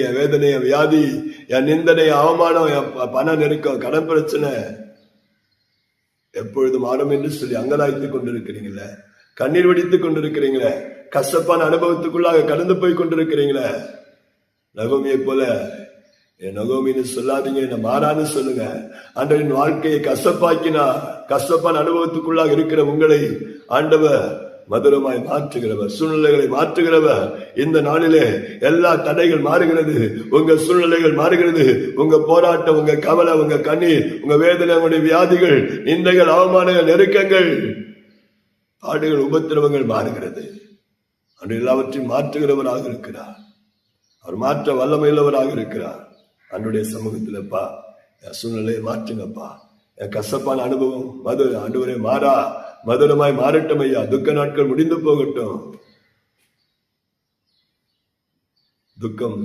என் வேதனை, என் வியாதி, என் நிந்தனை, அவமானம், என் பண நெருக்கம், கடன் பிரச்சனை எப்பொழுதும் ஆடும் என்று சொல்லி அங்கலாய்த்துக் கொண்டிருக்கிறீங்களே, கண்ணீர் வடித்துக் கொண்டிருக்கிறீங்களே, கசப்பான அனுபவத்துக்குள்ளாக கடந்து போய் கொண்டிருக்கிறீங்களே, நகோமியை போல என் நகோமின்னு சொல்லாதீங்க, என்ன மாறான்னு சொல்லுங்க. ஆண்டவரின் வாழ்க்கையை கசப்பாக்கினா, கசப்பான அனுபவத்துக்குள்ளாக இருக்கிற உங்களை ஆண்டவர் மதுரமாய் மாற்றுகிறவர், சூழ்நிலைகளை மாற்றுகிறவர். இந்த நாளிலே எல்லா தடைகள் மாறுகிறது, உங்க சூழ்நிலைகள் மாறுகிறது, உங்க போராட்டம், உங்க கவலை, உங்க கண்ணீர், உங்க வேதனை, உங்களுடைய வியாதிகள், நிந்தைகள், அவமானங்கள், நெருக்கங்கள், பாடுகள், உபத்திரவங்கள் மாறுகிறது. அன்று எல்லாவற்றையும் மாற்றுகிறவராக இருக்கிறார். அவர் மாற்ற வல்லமையுள்ளவராக இருக்கிறார். அன்றைய சமூகத்திலப்பா என் சூழ்நிலையை மாற்றுங்கப்பா, என் கசப்பான அனுபவம் ஆண்டவரே மாறா, மதுரமாய் மாறட்டும் ஐயா. துக்க நாட்கள் முடிந்து போகட்டும். துக்கம்